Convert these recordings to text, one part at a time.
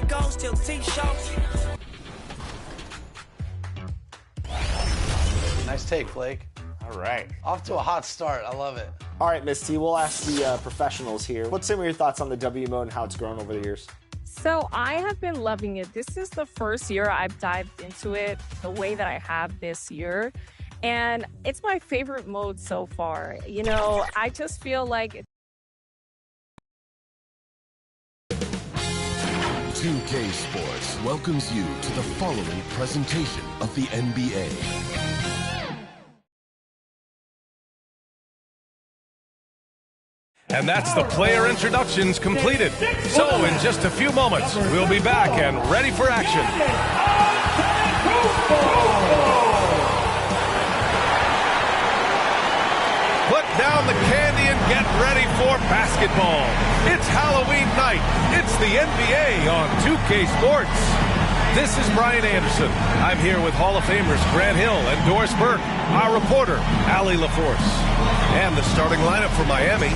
goes till T shows. Nice take, Blake. All right. Off to a hot start. I love it. All right, Miss T, we'll ask the professionals here. What's some of your thoughts on the W mode and how it's grown over the years? So I have been loving it. This is the first year I've dived into it the way that I have this year. And it's my favorite mode so far. You know, I just feel like 2K Sports welcomes you to the following presentation of the NBA. And that's the player introductions completed. So in just a few moments, we'll be back and ready for action. Put down the candy and get ready for basketball. It's Halloween night. It's the NBA on 2K Sports. This is Brian Anderson. I'm here with Hall of Famers Grant Hill and Doris Burke, our reporter, Allie LaForce. And the starting lineup for Miami,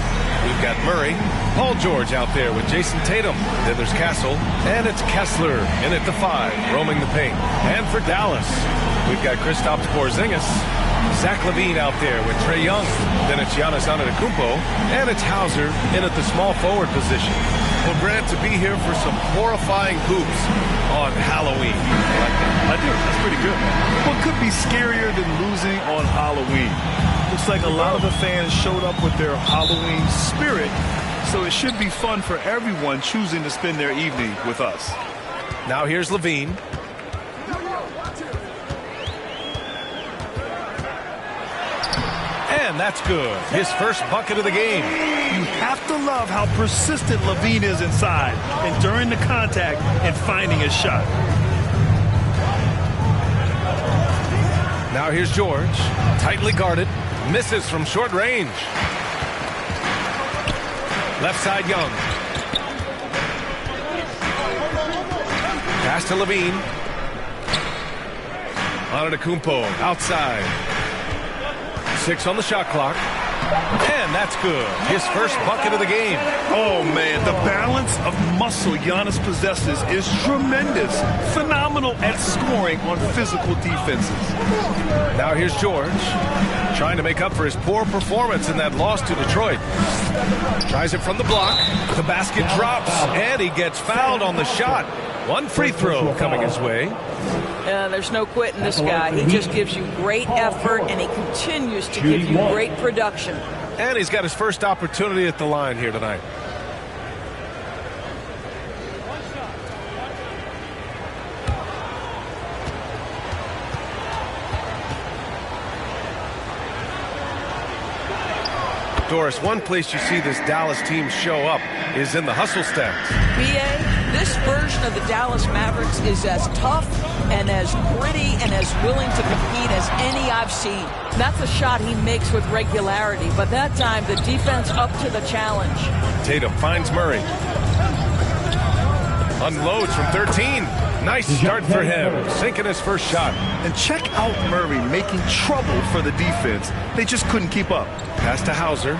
we've got Murray, Paul George out there with Jason Tatum. Then there's Castle, and it's Kessler in at the 5, roaming the paint. And for Dallas, we've got Kristaps Porzingis, Zach LaVine out there with Trae Young. Then it's Giannis Antetokounmpo, and it's Hauser in at the small forward position. Well, Grant, to be here for some horrifying hoops on Halloween. I do. That's pretty good. What could be scarier than losing on Halloween? Looks like a lot of the fans showed up with their Halloween spirit, so it should be fun for everyone choosing to spend their evening with us. Now here's LaVine. And that's good. His first bucket of the game. You have to love how persistent LaVine is inside, enduring the contact and finding his shot. Now here's George, tightly guarded, misses from short range. Left side Young. Pass to LaVine. Antetokounmpo outside. 6 on the shot clock. And that's good. His first bucket of the game. Oh, man, the balance of muscle Giannis possesses is tremendous. Phenomenal at scoring on physical defenses. Now here's George, trying to make up for his poor performance in that loss to Detroit. Tries it from the block. The basket drops, and he gets fouled on the shot. One free throw coming his way. There's no quitting this guy. He just gives you great effort, and he continues to give you great production. And he's got his first opportunity at the line here tonight. Doris, one place you see this Dallas team show up is in the hustle stacks. B.A., this version of the Dallas Mavericks is as tough and as gritty and as willing to compete as any I've seen. That's a shot he makes with regularity, but that time the defense up to the challenge. Tatum finds Murray. Unloads from 13. Nice start for him, sinking his first shot. And check out Murray making trouble for the defense. They just couldn't keep up. Pass to Hauser.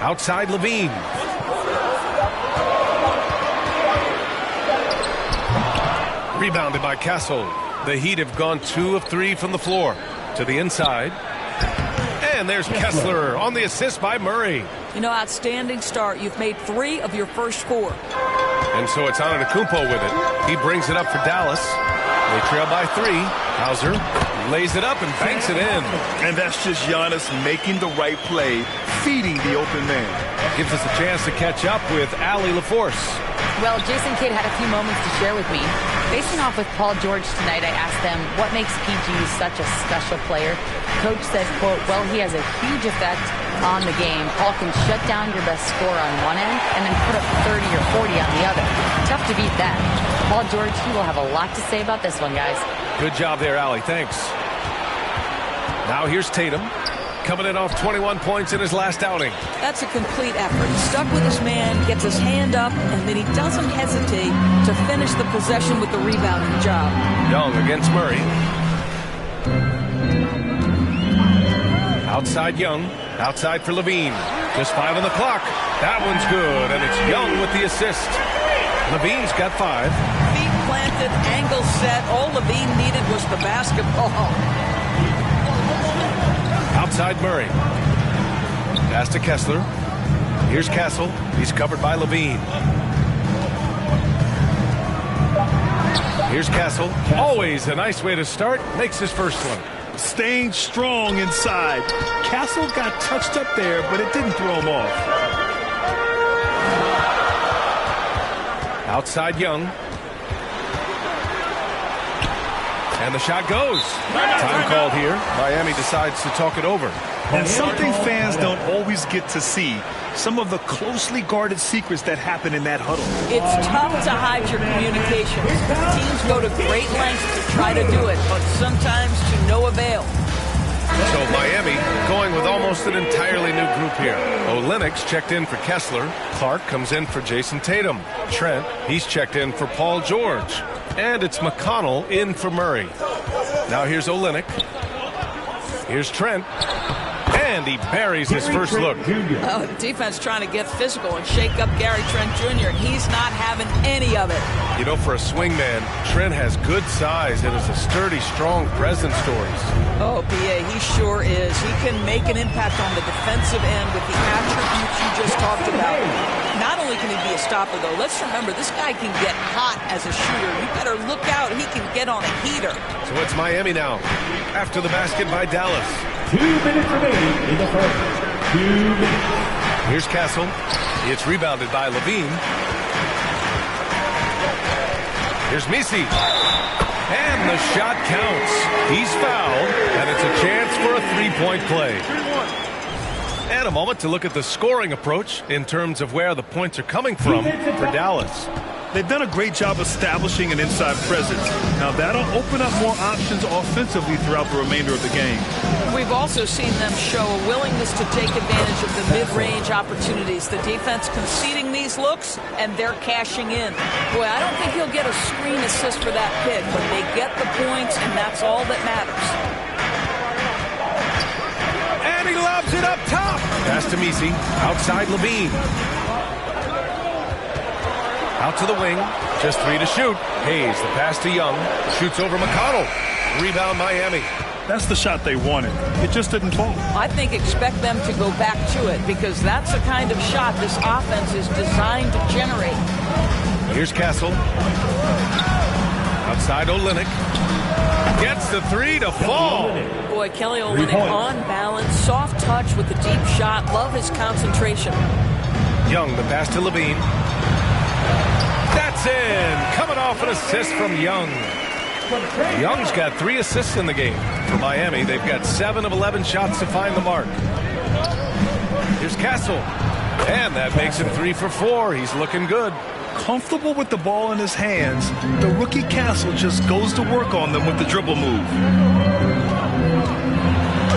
Outside LaVine. Rebounded by Castle. The Heat have gone 2 of 3 from the floor. To the inside. And there's Kessler on the assist by Murray. You know, outstanding start. You've made 3 of your first 4. And so it's Antetokounmpo with it. He brings it up for Dallas. They trail by 3. Hauser lays it up and banks it in. And that's just Giannis making the right play, feeding the open man. Gives us a chance to catch up with Allie LaForce. Well, Jason Kidd had a few moments to share with me. Facing off with Paul George tonight, I asked them what makes PG such a special player. Coach said, quote, well, he has a huge effect on the game. Paul can shut down your best scorer on one end and then put up 30 or 40 on the other. Tough to beat that. Paul George, he will have a lot to say about this one, guys. Good job there, Allie. Thanks. Now here's Tatum. Coming in off 21 points in his last outing. That's a complete effort. He's stuck with his man, gets his hand up, and then he doesn't hesitate to finish the possession with the rebounding job. Young against Murray. Outside Young. Outside for Levine. Just 5 on the clock. That one's good, and it's Young with the assist. Levine's got 5. Feet planted, angle set. All Levine needed was the basketball. Outside Murray. Pass to Kessler. Here's Castle. He's covered by Levine. Here's Castle. Always a nice way to start. Makes his first one. Staying strong inside. Castle got touched up there, but it didn't throw him off. Outside Young. And the shot goes. Time called here. Miami decides to talk it over. And something fans don't always get to see. Some of the closely guarded secrets that happen in that huddle. It's tough to hide your communications. Teams go to great lengths to try to do it, but sometimes to no avail. So Miami going with almost an entirely new group here. Olynyk's checked in for Kessler. Clark comes in for Jason Tatum. Trent, he's checked in for Paul George. And it's McConnell in for Murray. Now here's Olynyk. Here's Trent. And he buries his first look. Oh, the defense trying to get physical and shake up Gary Trent Jr., and he's not having any of it. You know, for a swingman, Trent has good size and is a sturdy, strong presence stories. Oh, B.A., he sure is. He can make an impact on the defensive end with the attributes you just talked about. Not only can he be a stopper, though, let's remember, this guy can get hot as a shooter. You better look out. He can get on a heater. So it's Miami now, after the basket by Dallas. 2 minutes remaining in the first. 2 minutes. Here's Castle. It's rebounded by Levine. Here's Misi. And the shot counts. He's fouled, and it's a chance for a three-point play. And a moment to look at the scoring approach in terms of where the points are coming from for Dallas. They've done a great job establishing an inside presence. Now that'll open up more options offensively throughout the remainder of the game. We've also seen them show a willingness to take advantage of the mid-range opportunities. The defense conceding these looks, and they're cashing in. Boy, I don't think he'll get a screen assist for that pick, but they get the points, and that's all that matters. And he lobs it up top. Pass to Misi. Outside Levine. Out to the wing. Just 3 to shoot. Hayes, the pass to Young. Shoots over McConnell. Rebound Miami. That's the shot they wanted. It just didn't fall. I think expect them to go back to it because that's the kind of shot this offense is designed to generate. Here's Castle. Outside Olynyk. Gets the 3 to fall. Boy, Kelly Olynyk on balance. Soft touch with the deep shot. Love his concentration. Young, the pass to Levine. That's in. Coming off an assist from Young. Young's got 3 assists in the game. For Miami, they've got 7 of 11 shots to find the mark. Here's Castle. And that makes him 3 for 4. He's looking good. Comfortable with the ball in his hands, the rookie Castle just goes to work on them with the dribble move.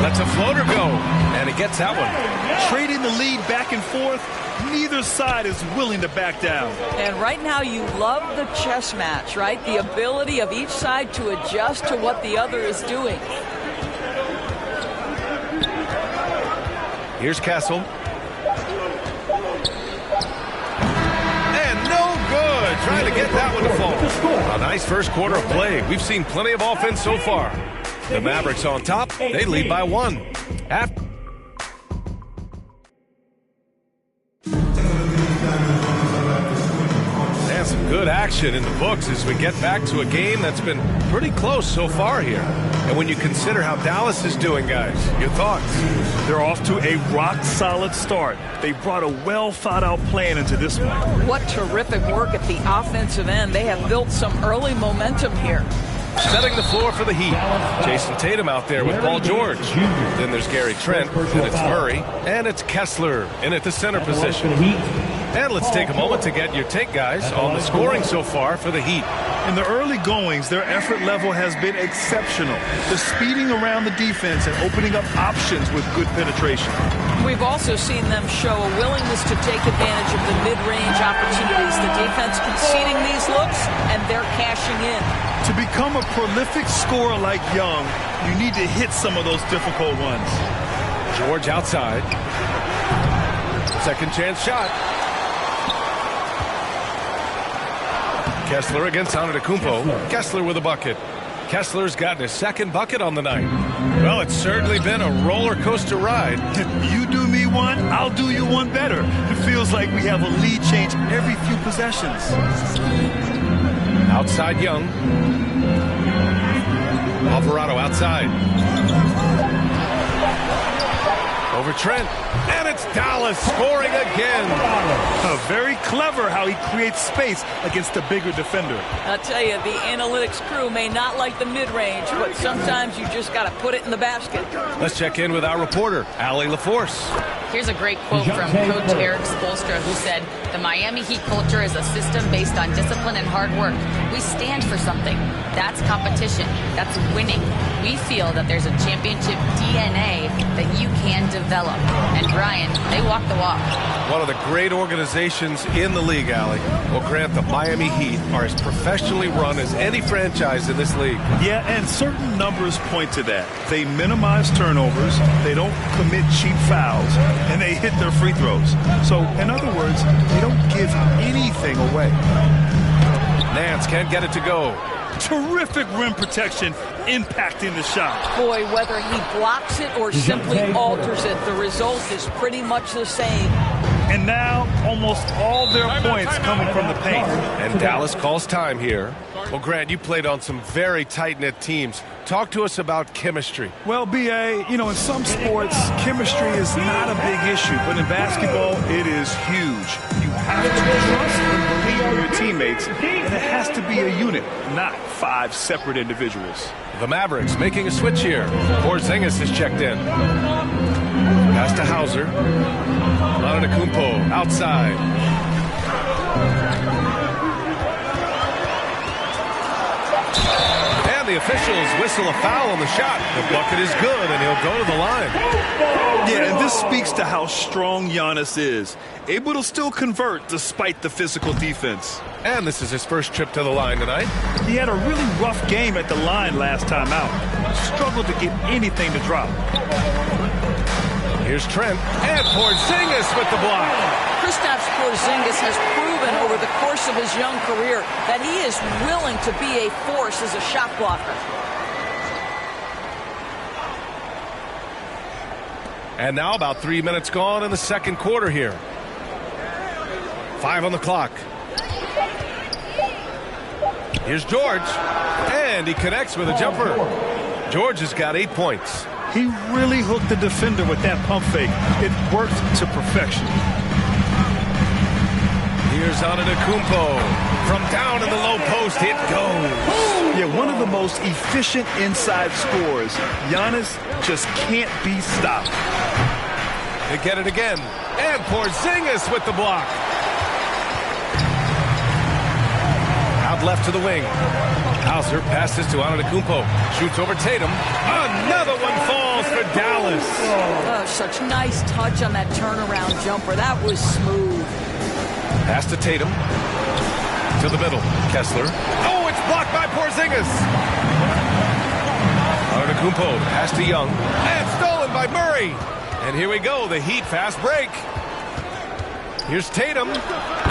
Lets a floater go. And he gets that one. Trading the lead back and forth. Neither side is willing to back down. And right now you love the chess match, right? The ability of each side to adjust to what the other is doing. Here's Castle. And no good. Trying to get that one to fall. A nice first quarter of play. We've seen plenty of offense so far. The Mavericks on top. They lead by 1. After some good action in the books as we get back to a game that's been pretty close so far here. And when you consider how Dallas is doing, guys, your thoughts? They're off to a rock-solid start. They brought a well-thought-out plan into this one. What terrific work at the offensive end. They have built some early momentum here. Setting the floor for the Heat. Jason Tatum out there with Paul George. Then there's Gary Trent, then it's Murray, and it's Kessler in at the center position. And let's take a moment to get your take, guys, on the scoring so far for the Heat. In the early goings, their effort level has been exceptional. The speeding around the defense and opening up options with good penetration. We've also seen them show a willingness to take advantage of the mid-range opportunities. The defense conceding these looks, and they're cashing in. To become a prolific scorer like Young, you need to hit some of those difficult ones. George outside. Second chance shot. Kessler against Antetokounmpo. Kessler with a bucket. Kessler's gotten his second bucket on the night. Well, it's certainly been a roller coaster ride. You do me one, I'll do you one better. It feels like we have a lead change every few possessions. Outside Young. Alvarado outside. Over Trent. And it's Dallas scoring again. Very clever how he creates space against the bigger defender. I'll tell you, the analytics crew may not like the mid-range, but sometimes you just got to put it in the basket. Let's check in with our reporter, Allie LaForce. Here's a great quote from Coach Eric Spoelstra, who said, "The Miami Heat culture is a system based on discipline and hard work. We stand for something. That's competition. That's winning. We feel that there's a championship DNA that you can develop." And Brian, they walk the walk. One of the great organizations in the league, Allie. Well, Grant, the Miami Heat are as professionally run as any franchise in this league. Yeah, and certain numbers point to that. They minimize turnovers, they don't commit cheap fouls, and they hit their free throws. So, in other words, they don't give anything away. Nance can't get it to go. Terrific rim protection impacting the shot. Boy, whether he blocks it or simply alters it, the result is pretty much the same. And now, almost all their points coming from the paint. And Dallas calls time here. Well, Grant, you played on some very tight-knit teams. Talk to us about chemistry. Well, B.A., you know, in some sports, chemistry is not a big issue, but in basketball, it is huge. You have to trust and believe in your teammates, and it has to be a unit, not 5 separate individuals. The Mavericks making a switch here. Porzingis is checked in. Pass to Hauser. Antetokounmpo outside. And the officials whistle a foul on the shot. The bucket is good, and he'll go to the line. Yeah, and this speaks to how strong Giannis is. Able to still convert despite the physical defense. And this is his first trip to the line tonight. He had a really rough game at the line last time out. Struggled to get anything to drop. Here's Trent, and Porzingis with the block. Kristaps Porzingis has proven over the course of his young career that he is willing to be a force as a shot blocker. And now about 3 minutes gone in the second quarter here. 5 on the clock. Here's George, and he connects with a jumper. George has got 8 points. He really hooked the defender with that pump fake. It worked to perfection. Here's Antetokounmpo. From down in the low post, it goes. Yeah, one of the most efficient inside scorers. Giannis just can't be stopped. They get it again. And Porzingis with the block. Out left to the wing. Hauser passes to Antetokounmpo. Shoots over Tatum. Another one falls for Dallas. Oh, such nice touch on that turnaround jumper. That was smooth. Pass to Tatum. To the middle. Kessler. Oh, it's blocked by Porzingis. Antetokounmpo. Pass to Young. And stolen by Murray. And here we go. The Heat fast break. Here's Tatum.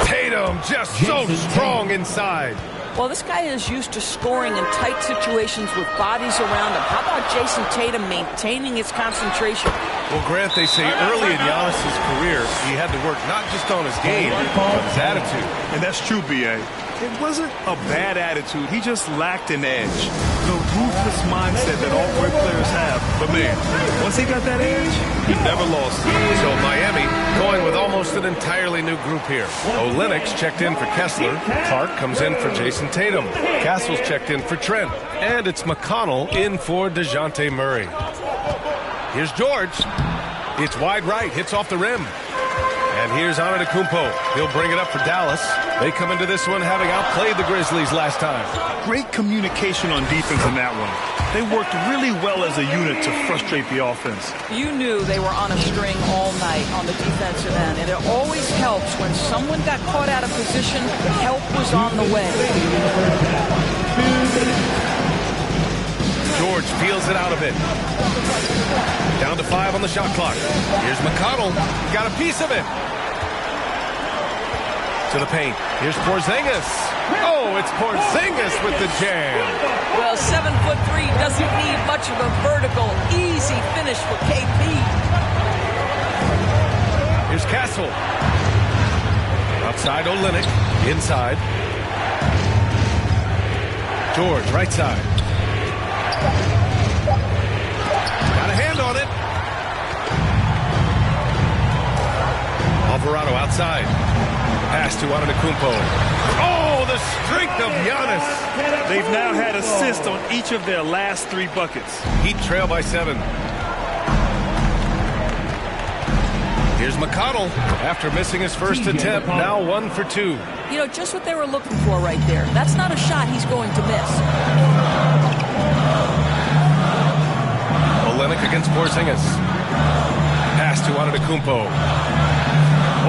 Tatum just so strong inside. Well, this guy is used to scoring in tight situations with bodies around him. How about Jason Tatum maintaining his concentration? Well, Grant, they say early in Giannis' career, he had to work not just on his game, but his attitude. And that's true, B.A. It wasn't a bad attitude. He just lacked an edge. The ruthless mindset that all great players have. But, man, once he got that edge, he never lost it. So Miami going with almost an entirely new group here. Olynyk checked in for Kessler. Clark comes in for Jason Tatum. Castle's checked in for Trent. And it's McConnell in for DeJounte Murray. Here's George. It's wide right. Hits off the rim. And here's Antetokounmpo. He'll bring it up for Dallas. They come into this one having outplayed the Grizzlies last time. Great communication on defense in that one. They worked really well as a unit to frustrate the offense. You knew they were on a string all night on the defensive end, and it always helps when someone got caught out of position, help was on the way. George feels it out of it. Down to 5 on the shot clock. Here's McConnell. Got a piece of it. To the paint. Here's Porzingis. Oh, it's Porzingis with the jam. Well, 7'3" doesn't need much of a vertical, easy finish for KP. Here's Castle. Outside Olynyk. Inside. George, right side. Got a hand on it. Alvarado outside. Pass to Antetokounmpo. Oh, the strength of Giannis. They've now had assists on each of their last 3 buckets. Heat trail by 7. Here's McConnell. After missing his first attempt, now 1 for 2. You know, just what they were looking for right there. That's not a shot he's going to miss. Olynyk against Porzingis. Pass to Antetokounmpo.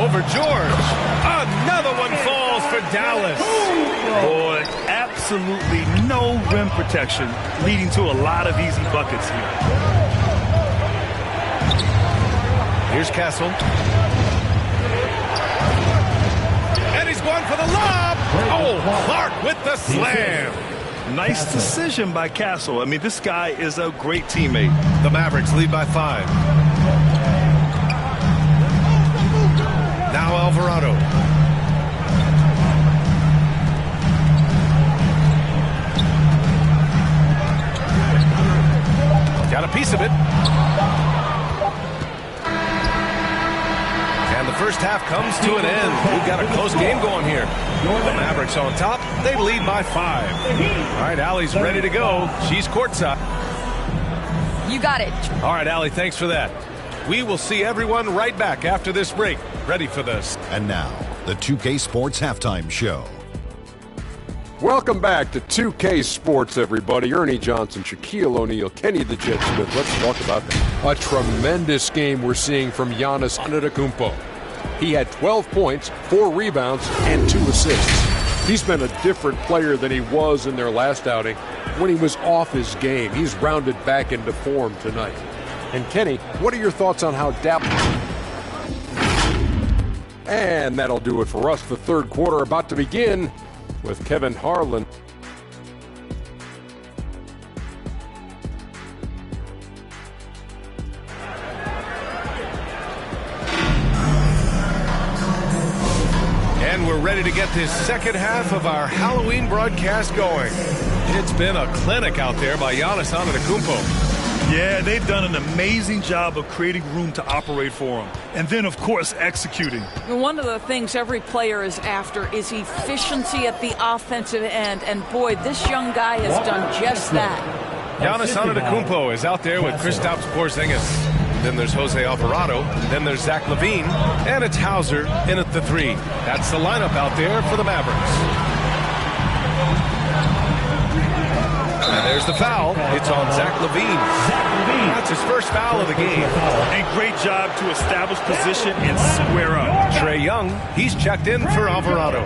Over George. Another one falls for Dallas. Boy, absolutely no rim protection, leading to a lot of easy buckets here. Here's Castle. And he's going for the lob. Oh, Clark with the slam. Nice decision by Castle. I mean, this guy is a great teammate. The Mavericks lead by 5. Now Alvarado. Got a piece of it. And the first half comes to an end. We've got a close game going here. The Mavericks on top. They lead by 5. All right, Allie's ready to go. She's courtside. You got it. All right, Allie, thanks for that. We will see everyone right back after this break. Ready for this. And now, the 2K Sports Halftime Show. Welcome back to 2K Sports, everybody. Ernie Johnson, Shaquille O'Neal, Kenny the Jet Smith. Let's talk about that. A tremendous game we're seeing from Giannis Antetokounmpo. He had 12 points, 4 rebounds, and 2 assists. He's been a different player than he was in their last outing when he was off his game. He's rounded back into form tonight. And Kenny, what are your thoughts on how DAL... And that'll do it for us. The third quarter about to begin with Kevin Harlan. And we're ready to get this second half of our Halloween broadcast going. It's been a clinic out there by Giannis Antetokounmpo. Yeah, they've done an amazing job of creating room to operate for him. And then, of course, executing. One of the things every player is after is efficiency at the offensive end. And boy, this young guy has done just that. Giannis Antetokounmpo is out there with Kristaps Porzingis. Then there's Jose Alvarado. Then there's Zach LaVine. And it's Hauser in at the 3. That's the lineup out there for the Mavericks. And there's the foul. It's on Zach LaVine. That's his first foul of the game. And great job to establish position and square up. Trae Young, he's checked in for Alvarado.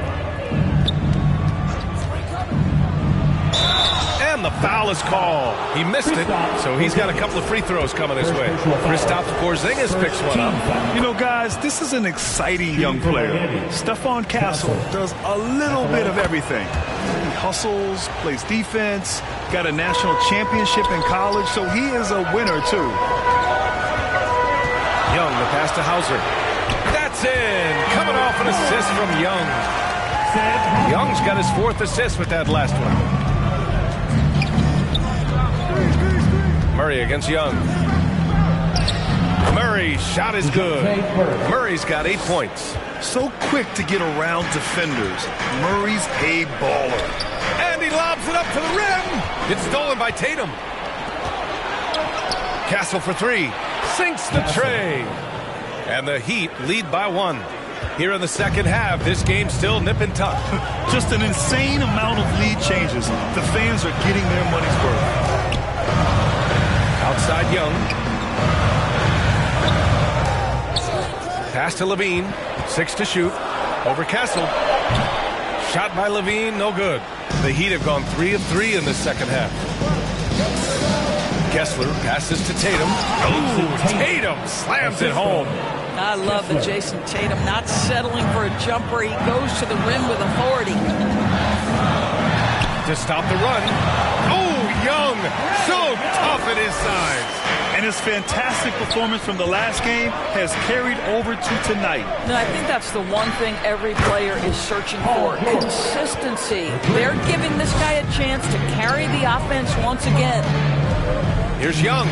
And the foul is called. He missed it, so he's got a couple of free throws coming his way. Kristaps Porzingis picks one up. You know, guys, this is an exciting young player. Stephon Castle does a little bit of everything. He hustles, plays defense, got a national championship in college, so he is a winner, too. Young, the pass to Hauser. That's in. Coming off an assist from Young. Young's got his 4th assist with that last one. Murray against Young. Murray's shot is good. Murray's got 8 points. So quick to get around defenders. Murray's a baller. And he lobs it up to the rim. It's stolen by Tatum. Castle for 3. Sinks the tray. And the Heat lead by 1. Here in the second half, this game's still nip and tuck. Just an insane amount of lead changes. The fans are getting their money's worth. Outside Young. Pass to LaVine. 6 to shoot. Over Castle. Shot by LaVine, no good. The Heat have gone 3 of 3 in this second half. Kessler passes to Tatum. Oh, Tatum slams it home. I love that Jason Tatum not settling for a jumper. He goes to the rim with authority. To stop the run. Oh, Young, so tough at his size. And his fantastic performance from the last game has carried over to tonight. No, I think that's the one thing every player is searching for. Consistency. They're giving this guy a chance to carry the offense once again. Here's Young.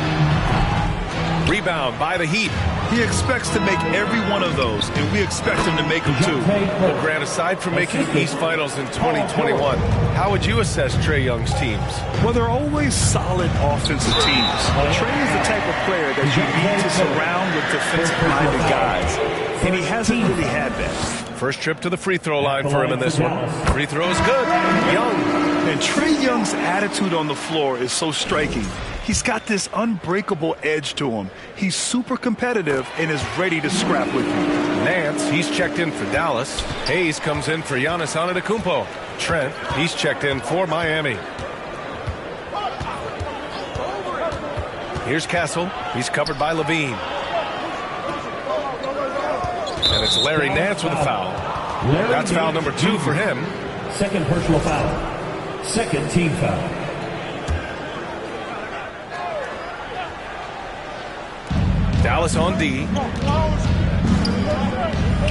Rebound by the Heat. He expects to make every one of those, and we expect him to make them too. Well, Grant, aside from making the East Finals in 2021, how would you assess Trae Young's teams? Well, they're always solid offensive teams. Trae is the type of player that you need to surround with defensive-minded guys, and he hasn't really had that. First trip to the free throw line for him in this one. Free throw is good. Young. And Trae Young's attitude on the floor is so striking. He's got this unbreakable edge to him. He's super competitive and is ready to scrap with you. Nance, he's checked in for Dallas. Hayes comes in for Giannis Antetokounmpo. Trent, he's checked in for Miami. Here's Castle. He's covered by Levine. And it's Larry Nance with a foul. That's foul number 2 for him. Second personal foul. Second team foul. Dallas on D.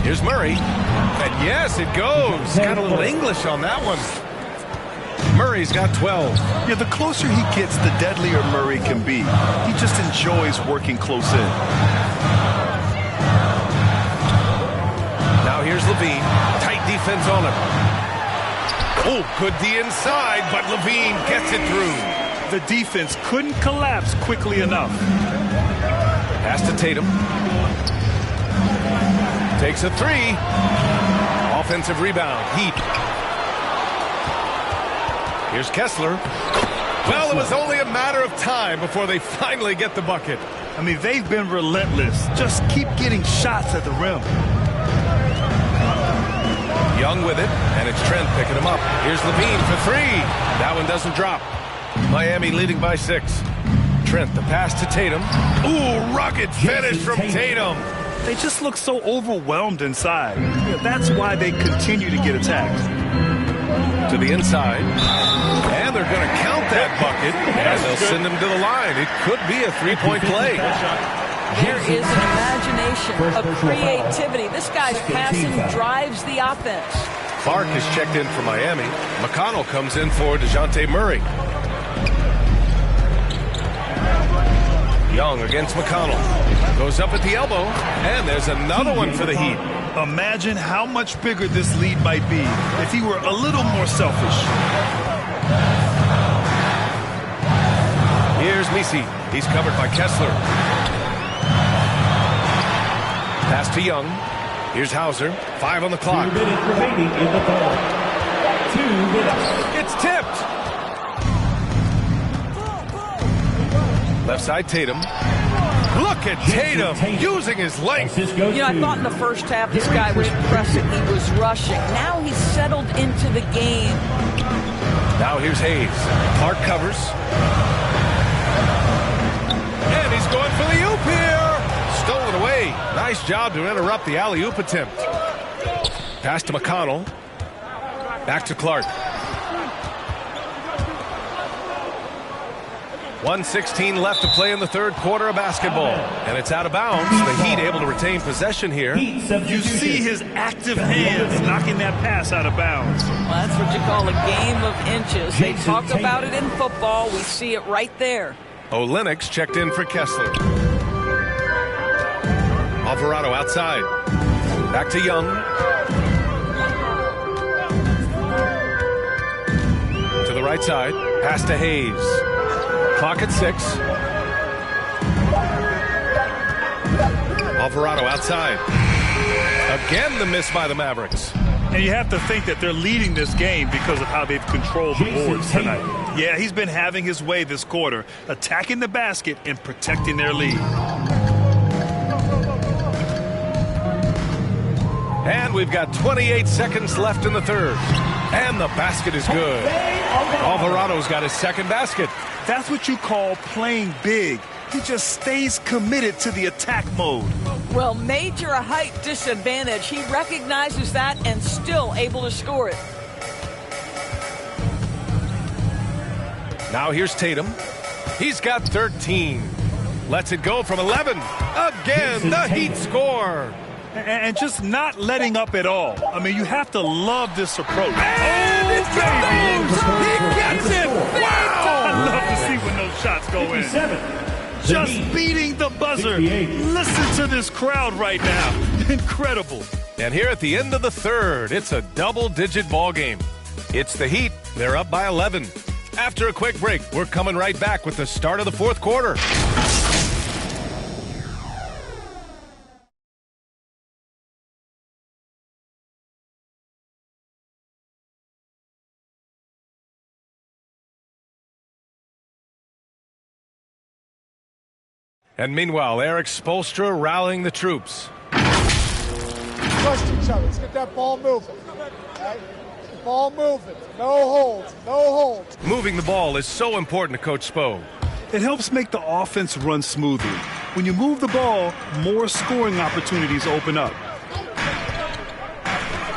Here's Murray. And yes, it goes. Got a little English on that one. Murray's got 12. Yeah, the closer he gets, the deadlier Murray can be. He just enjoys working close in. Now here's Levine. Tight defense on him. Oh, good D inside, but Levine gets it through. The defense couldn't collapse quickly enough. Pass to Tatum. Takes a 3. Offensive rebound. Heat. Here's Kessler. Well, it was only a matter of time before they finally get the bucket. I mean, they've been relentless. Just keep getting shots at the rim. Young with it, and it's Trent picking him up. Here's Levine for 3. That one doesn't drop. Miami leading by 6. Trent, the pass to Tatum. Ooh, rocket finish from Tatum. They just look so overwhelmed inside. Yeah, that's why they continue to get attacked. To the inside. And they're going to count that bucket, and they'll send him to the line. It could be a three-point play. There is an imagination, a creativity. This guy's passing drives the offense. Clark is checked in for Miami. McConnell comes in for DeJounte Murray. Young against McConnell. Goes up at the elbow, and there's another one for the Heat. Imagine how much bigger this lead might be if he were a little more selfish. Here's Misi. He's covered by Kessler. Pass to Young. Here's Hauser. 5 on the clock. 2 minutes remaining in the third. 2 minutes. It's tipped. Left side Tatum. Look at Tatum using his length. You know, I thought in the first half this guy was pressing. He was rushing. Now he's settled into the game. Now here's Hayes. Clark covers. And he's going for the oop here. Stolen away. Nice job to interrupt the alley-oop attempt. Pass to McConnell. Back to Clark. 1:16 left to play in the third quarter of basketball. And it's out of bounds. The Heat able to retain possession here. You see his active hands knocking that pass out of bounds. Well, that's what you call a game of inches. They talk about it in football. We see it right there. Olenek checked in for Kessler. Alvarado outside. Back to Young. To the right side. Pass to Hayes. Clock at 6. Alvarado outside. Again, the miss by the Mavericks. And you have to think that they're leading this game because of how they've controlled the boards tonight. Yeah, he's been having his way this quarter, attacking the basket and protecting their lead. And And we've got 28 seconds left in the third. And the basket is good. Alvarado's got his second basket. That's what you call playing big. He just stays committed to the attack mode. Well, major height disadvantage. He recognizes that and still able to score it. Now here's Tatum. He's got 13. Lets it go from 11. Again, the Heat score. And just not letting up at all. I mean, you have to love this approach. And it goes! He gets it! Wow! I love to see when those shots go in. Just beating the buzzer. Listen to this crowd right now. Incredible. And here at the end of the third, it's a double-digit ball game. It's the Heat. They're up by 11. After a quick break, we're coming right back with the start of the fourth quarter. And meanwhile, Eric Spoelstra rallying the troops. Trust each other. Let's get that ball moving. Right? The ball moving. No holds. No holds. Moving the ball is so important to Coach Spo. It helps make the offense run smoothly. When you move the ball, more scoring opportunities open up.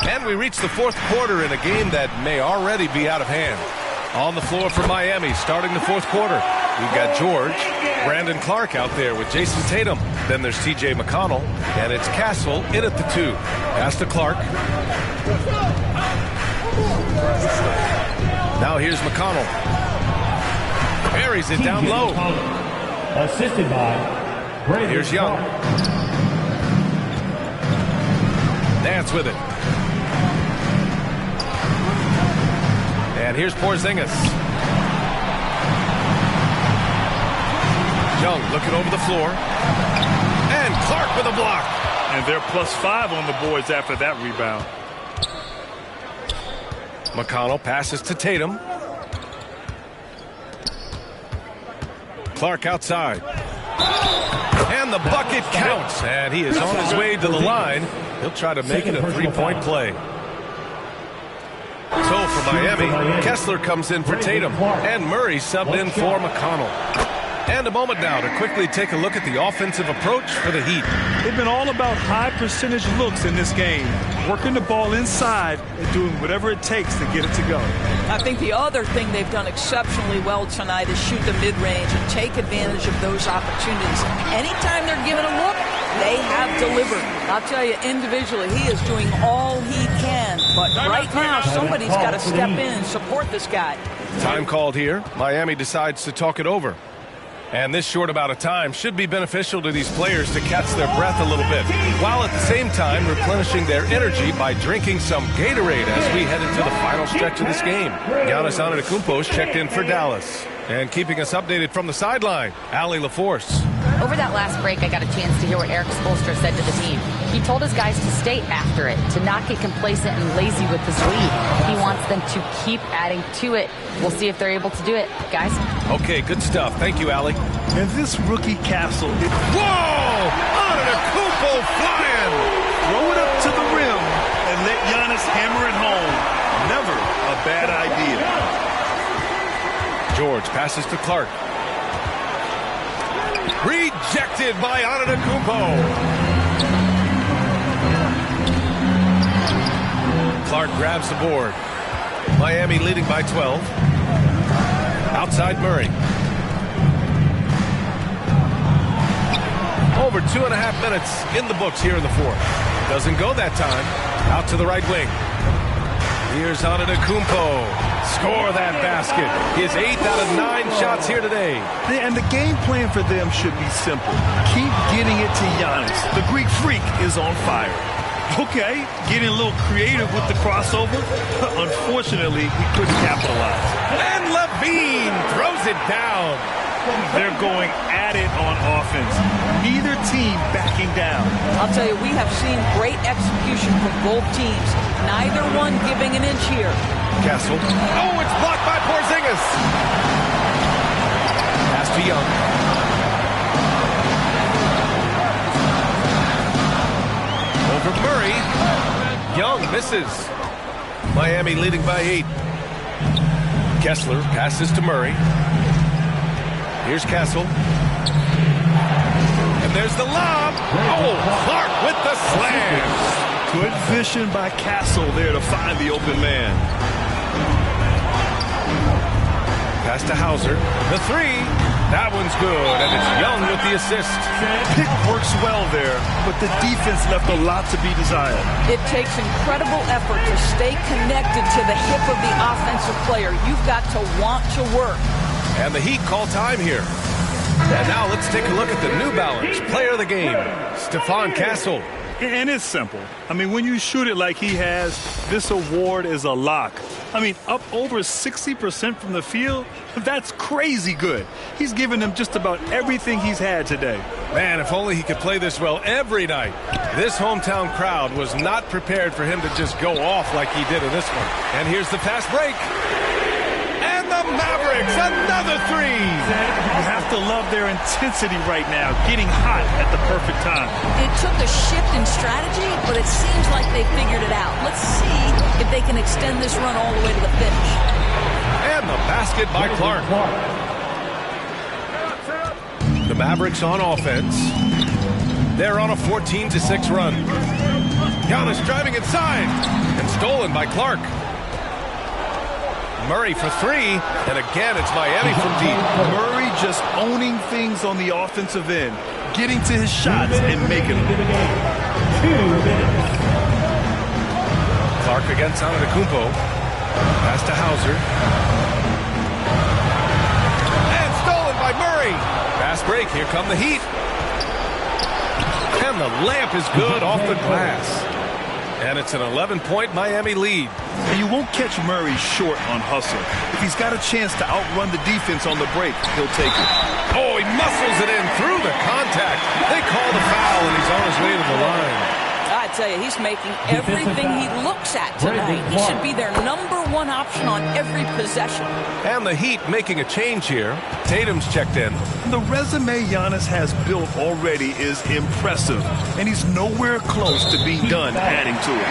And we reach the fourth quarter in a game that may already be out of hand. On the floor for Miami, starting the fourth quarter. We've got George, Brandon Clark out there with Jason Tatum. Then there's T.J. McConnell, and it's Castle in at the 2. Pass to Clark. Now here's McConnell. Buries it down low. Assisted by Brandon. Here's Young. Nance with it. And here's Porzingis. Young looking over the floor. And Clark with a block. And they're +5 on the boards after that rebound. McConnell passes to Tatum. Clark outside. And the bucket counts. And he is on his way to the line. He'll try to make it a three-point play. So for Miami, Kessler comes in for Tatum. And Murray subbed in for McConnell. And a moment now to quickly take a look at the offensive approach for the Heat. They've been all about high percentage looks in this game, working the ball inside and doing whatever it takes to get it to go. I think the other thing they've done exceptionally well tonight is shoot the mid-range and take advantage of those opportunities. Anytime they're given a look, they have delivered. I'll tell you, individually, he is doing all he can. But right now, somebody's got to step in and support this guy. Time called here. Miami decides to talk it over. And this short amount of time should be beneficial to these players to catch their breath a little bit, while at the same time replenishing their energy by drinking some Gatorade as we head into the final stretch of this game. Giannis Antetokounmpo is checked in for Dallas. And keeping us updated from the sideline, Allie LaForce. Over that last break, I got a chance to hear what Eric Spoelstra said to the team. He told his guys to stay after it, to not get complacent and lazy with this lead. He wants them to keep adding to it. We'll see if they're able to do it, guys. Okay, good stuff. Thank you, Allie. And this rookie Castle. Whoa! Antetokounmpo flying! Throw it up to the rim and let Giannis hammer it home. Never a bad idea. George passes to Clark. Rejected by Antetokounmpo. Clark grabs the board. Miami leading by 12. Outside Murray. Over 2.5 minutes in the books here in the fourth. Doesn't go that time. Out to the right wing. Here's Antetokounmpo. Score that basket. His 8th out of 9 shots here today. And the game plan for them should be simple. Keep getting it to Giannis. The Greek freak is on fire. Okay, getting a little creative with the crossover. Unfortunately, we couldn't capitalize. And Levine throws it down. They're going at it on offense. Neither team backing down. I'll tell you, we have seen great execution from both teams. Neither one giving an inch here. Castle. Oh, it's blocked by Porzingis. Pass to Young. Over Murray. Young misses. Miami leading by 8. Kessler passes to Murray. Here's Castle. And there's the lob. Oh, Clark with the slam. Good vision by Castle there to find the open man. Pass to Hauser. The 3. That one's good, and it's Young with the assist. Pick works well there, but the defense left a lot to be desired. It takes incredible effort to stay connected to the hip of the offensive player. You've got to want to work. And the Heat call time here. And now let's take a look at the New Balance player of the game, Stephon Castle. And it's simple. I mean, when you shoot it like he has, this award is a lock. I mean, up over 60% from the field, that's crazy good. He's given them just about everything he's had today. Man, if only he could play this well every night. This hometown crowd was not prepared for him to just go off like he did in this one. And here's the fast break. And the Mavericks, another 3. You have to love their intensity right now, getting hot at the perfect time. It took a shift in strategy, but it seems like they figured it out. Let's see if they can extend this run all the way to the finish. And the basket by Clark. The Mavericks on offense. They're on a 14-6 run. Giannis driving inside and stolen by Clark. Murray for 3, and again it's Miami from deep. Murray just owning things on the offensive end, getting to his shots and making them. Clark against Antetokounmpo. Pass to Hauser. And stolen by Murray. Fast break, here come the Heat. And the layup is good off the glass. And it's an 11-point Miami lead. And you won't catch Murray short on hustle. If he's got a chance to outrun the defense on the break, he'll take it. Oh, he muscles it in through the contact. They call the foul, and he's on his way to the line. I tell you, he's making everything he looks at tonight. He should be their #1 option on every possession. And the Heat making a change here. Tatum's checked in. The resume Giannis has built already is impressive, and he's nowhere close to being done adding to it.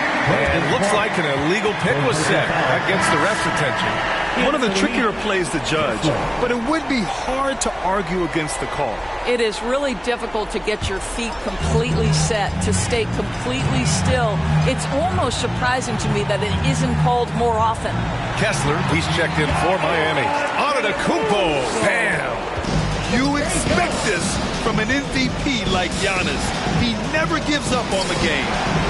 And looks like an illegal pick was set. That gets the ref's attention. One of the trickier plays to judge, but it would be hard to argue against the call. It is really difficult to get your feet completely set, to stay completely still. It's almost surprising to me that it isn't called more often. Kessler, he's checked in for Miami. Antetokounmpo, bam! You expect this from an MVP like Giannis. He never gives up on the game.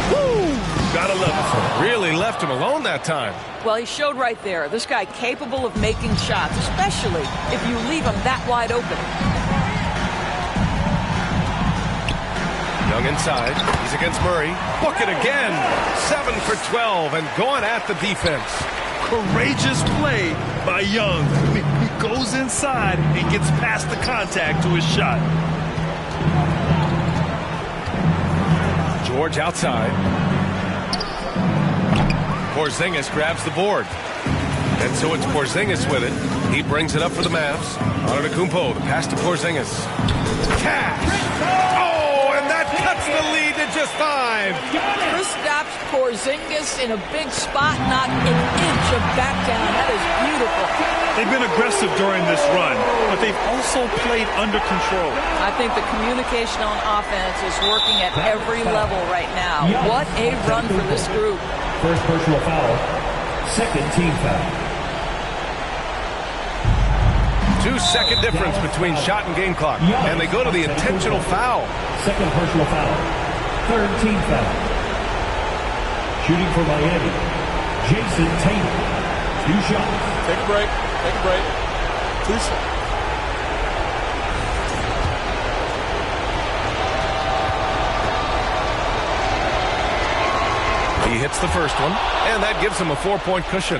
Woo! Gotta love it. Really left him alone that time. Well, he showed right there. This guy capable of making shots, especially if you leave him that wide open. Young inside. He's against Murray. Bucket again. 7 for 12 and going at the defense. Courageous play by Young. He goes inside and gets past the contact to his shot. George outside. Porzingis grabs the board. And so it's Porzingis with it. He brings it up for the Mavs. Antetokounmpo, the pass to Porzingis. Cash! Oh, and that cuts the lead to just 5. Chris stops Porzingis in a big spot, not an inch of back down. That is beautiful. They've been aggressive during this run, but they've also played under control. I think the communication on offense is working at every level right now. What a run for this group. First personal foul, second team foul. 2-second difference between shot and game clock. And they go to the intentional foul. Second personal foul, third team foul. Shooting for Miami, Jason Tatum. 2 shots. Take a break. Take a break. 2 shots. He hits the first one, and that gives him a 4-point cushion.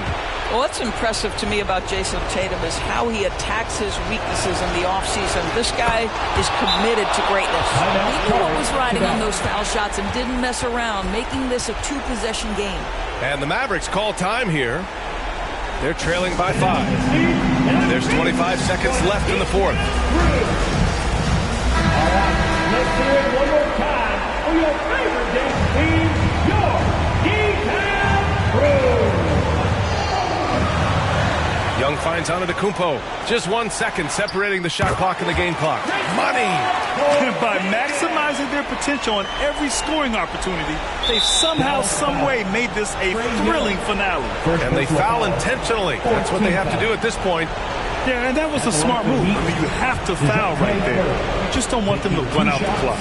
Well, what's impressive to me about Jason Tatum is how he attacks his weaknesses in the offseason. This guy is committed to greatness. He knew what was riding on those foul shots and didn't mess around, making this a 2-possession game. And the Mavericks call time here. They're trailing by 5. There's 25 seconds left in the 4th. All right, let's do it one more time for your favorite dance team, your defense. Young finds Antetokounmpo. Just 1 second separating the shot clock and the game clock. Money! By maximizing their potential on every scoring opportunity, they've somehow, some way made this a thrilling finale. And they foul intentionally. That's what they have to do at this point. Yeah, and that was a smart move. I mean, you have to foul right there. You just don't want them to run out the clock.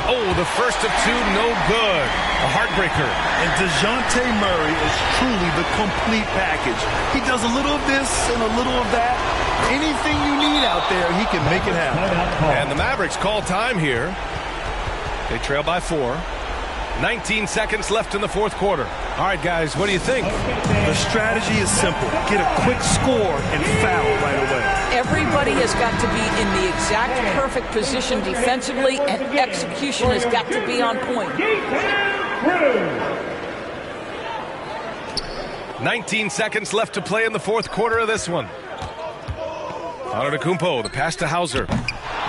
Oh, the first of two, no good. A heartbreaker. And DeJounte Murray is truly the complete package. He does a little of this and a little of that. Anything you need out there, he can make it happen. And the Mavericks call time here. They trail by 4. 19 seconds left in the fourth quarter. All right, guys, what do you think? The strategy is simple. Get a quick score and foul right away. Everybody has got to be in the exact perfect position defensively, and execution has got to be on point. 19 seconds left to play in the fourth quarter of this one. Antetokounmpo, the pass to Hauser.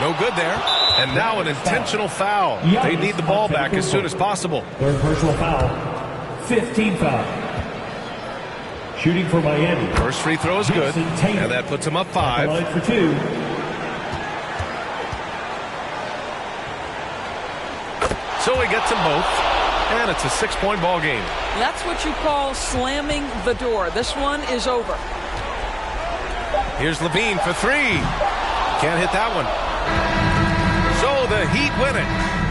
No good there. And now an intentional foul. They need the ball back as soon as possible. Third personal foul. 15 foul. Shooting for Miami. First free throw is good. And that puts him up 5. Line for 2. So he gets them both. And it's a 6-point ball game. That's what you call slamming the door. This one is over. Here's Levine for 3. Can't hit that one. So the Heat win it.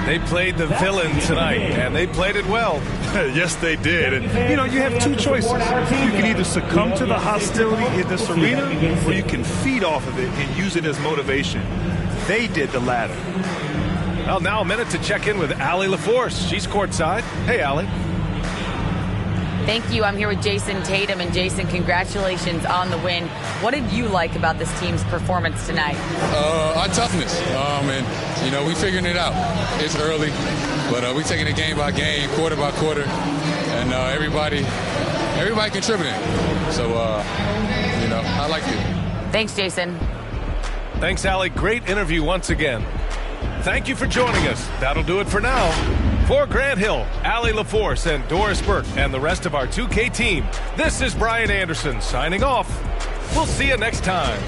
They played the villain tonight, and they played it well. Yes, they did. And, you know, you have two choices. You can either succumb to the hostility in this arena, or you can feed off of it and use it as motivation. They did the latter. Well, now a minute to check in with Allie LaForce. She's courtside. Hey, Allie. Thank you. I'm here with Jason Tatum. And Jason, congratulations on the win. What did you like about this team's performance tonight? Our toughness. And, you know, we figuring it out. It's early, but we taking it game by game, quarter by quarter. And everybody contributing. So, you know, I like it. Thanks, Jason. Thanks, Allie. Great interview once again. Thank you for joining us. That'll do it for now. For Grant Hill, Allie LaForce, and Doris Burke, and the rest of our 2K team, this is Brian Anderson signing off. We'll see you next time.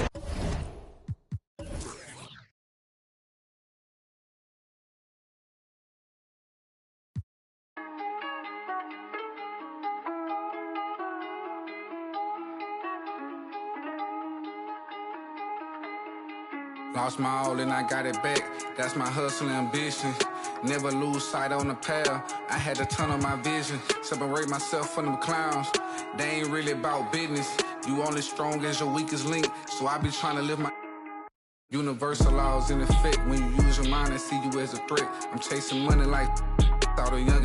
Lost my all and I got it back. That's my hustle and ambition. Never lose sight on the path. I had to turn on my vision. Separate myself from them clowns. They ain't really about business. You only strong as your weakest link. So I be trying to live my universal laws in effect. When you use your mind and see you as a threat. I'm chasing money like thought a young